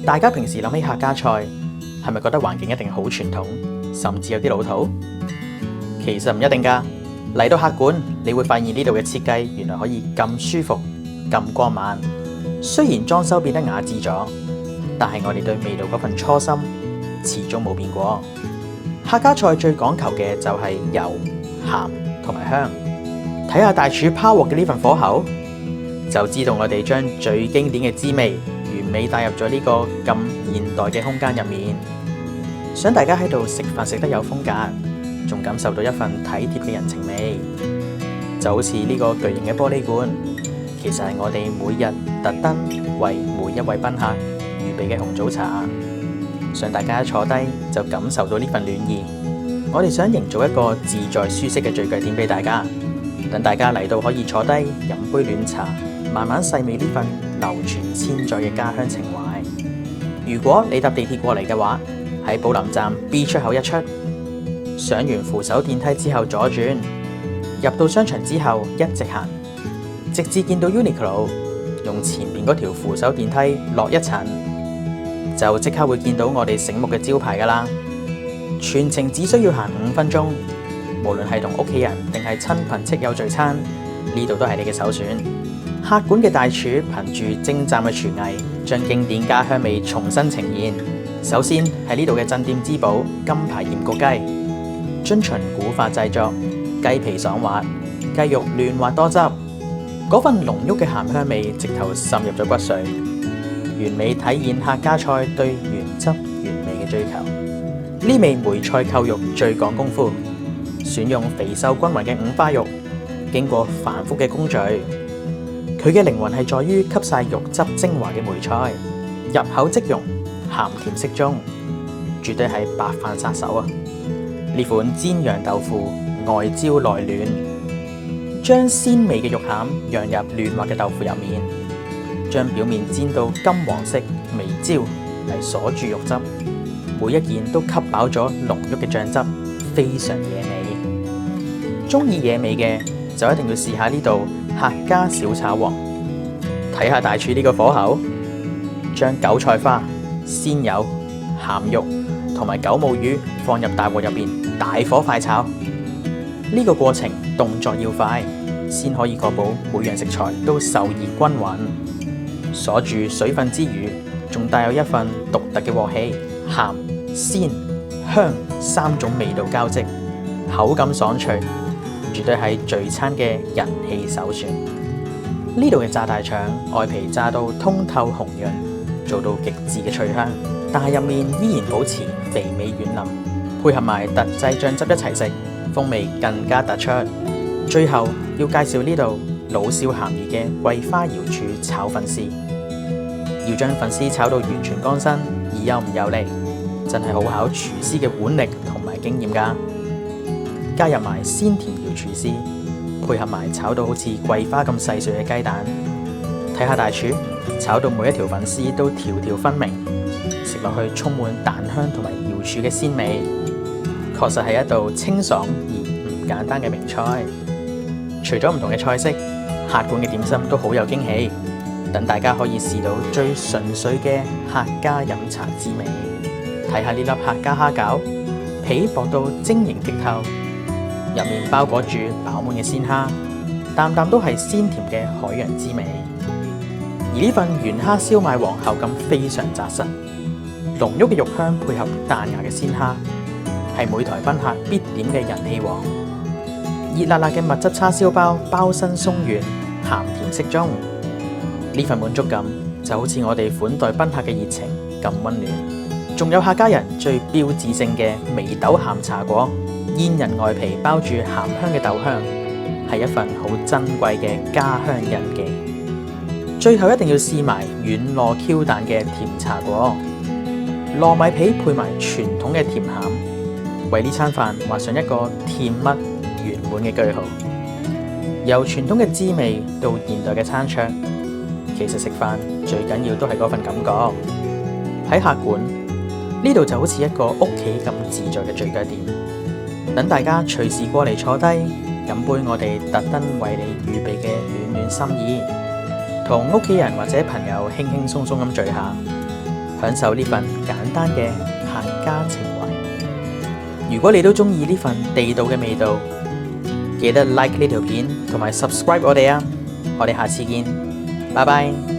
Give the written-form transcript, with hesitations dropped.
大家平時諗起客家菜，係咪覺得環境一定好傳統，甚至有啲老土？其實唔一定㗎。嚟到客館，你會發現呢度嘅設計原來可以咁舒服、咁光猛。雖然裝修變得雅致咗，但係我哋對味道嗰份初心始終冇變過。客家菜最講求嘅就係油、鹹同埋香。睇下大廚拋鑊嘅呢份火候，就知道我哋將最經典嘅滋味完美帶入咗呢個咁現代嘅空間入面。想大家喺度食飯食得有風格，仲感受到一份體貼嘅人情味。就好似呢個巨型嘅玻璃罐，其實係我哋每日特登為每一位賓客預備嘅紅棗茶。想大家一坐低就感受到呢份暖意。我哋想營造一個自在舒適嘅聚腳點俾大家，等大家嚟到可以坐低飲杯暖茶，慢慢細味呢份流傳千載嘅家鄉情懷。如果你搭地鐵過嚟嘅話，喺寶林站 B 出口一出，上完扶手電梯之後左轉，入到商場之後一直行，直至見到 Uniqlo， 用前面嗰條扶手電梯落一層，就即刻會見到我哋醒目嘅招牌㗎喇。全程只需要行5分鐘，無論係同屋企人定係親朋戚友聚餐，呢度都係你嘅首選。客館嘅大廚憑住精湛嘅廚藝，將經典家鄉味重新呈現。首先係呢度嘅鎮店之寶金牌鹽焗雞，遵循古法製作，雞皮爽滑，雞肉嫩滑多汁，嗰份濃郁嘅鹹香味直頭滲入咗骨髓，完美體現客家菜對原汁原味嘅追求。呢味梅菜扣肉最講功夫，選用肥瘦均勻嘅五花肉，經過繁複嘅工序，佢嘅靈魂係在於吸晒肉汁精華嘅梅菜，入口即溶，鹹甜適中，絕對係白飯殺手啊！呢款煎釀豆腐外焦內嫩，將鮮味嘅肉餡釀入嫩滑嘅豆腐入面，將表面煎到金黃色微焦嚟鎖住肉汁。每一件都吸飽咗濃郁嘅醬汁，非常惹味。中意惹味嘅就一定要試下呢度客家小炒王。睇下大廚呢個火候，將韭菜花、鮮油、鹹肉同埋九母魚放入大鑊入邊，大火快炒。呢個過程動作要快，先可以確保每樣食材都受熱均勻。鎖住水分之餘，仲帶有一份獨特嘅鑊氣。鹹、鮮、香3種味道交織，口感爽脆，絕對係聚餐嘅人氣首選。呢度嘅炸大腸外皮炸到通透紅潤，做到極致嘅脆香，但係入面依然保持肥美軟腍，配合埋特製醬汁一齊食，風味更加突出。最後要介紹呢度老少咸宜嘅桂花瑤柱炒粉絲，要將粉絲炒到完全乾身而又唔油膩，真係好考廚師嘅腕力同埋經驗㗎。加入埋鮮甜瑤柱絲，配合埋炒到好似桂花咁細碎嘅雞蛋，睇下大廚炒到每一條粉絲都條條分明，食落去充滿蛋香同埋瑤柱嘅鮮味，確實係一道清爽而唔簡單嘅名菜。除咗唔同嘅菜式，客館嘅點心都好有驚喜，等大家可以試到最純粹嘅客家飲茶滋味。睇下呢粒客家蝦餃，皮薄到晶瑩剔透，入面包裹住飽滿嘅鮮蝦，啖啖都係鮮甜嘅海洋滋味。而呢份原蝦燒賣王口感非常紮實，濃郁嘅肉香配合彈牙嘅鮮蝦，係每台賓客必點嘅人氣王。熱辣辣嘅蜜汁叉燒包，包身鬆軟，鹹甜適中。呢份滿足感就好似我哋款待賓客嘅熱情咁溫暖。仲有客家人最標誌性嘅眉豆鹹茶果，煙韌外皮包住鹹香嘅豆香，係一份好珍貴嘅家鄉印記。最後一定要試埋軟糯 Q 彈嘅甜茶果，糯米皮配埋傳統嘅甜餡，為呢餐飯畫上一個甜蜜圓滿嘅句號。由傳統嘅滋味到現代嘅餐桌，其實食飯最緊要都係嗰份感覺。喺客館呢度就好似一個屋企咁自在嘅聚腳點，等大家隨時過嚟坐低飲杯我哋特登為你預備嘅暖暖心意，同屋企人或者朋友輕輕鬆鬆咁聚下，享受呢份簡單嘅客家情懷。如果你都鍾意呢份地道嘅味道，記得 like 呢條片同埋 subscribe 我哋啊！我哋下次見，拜拜。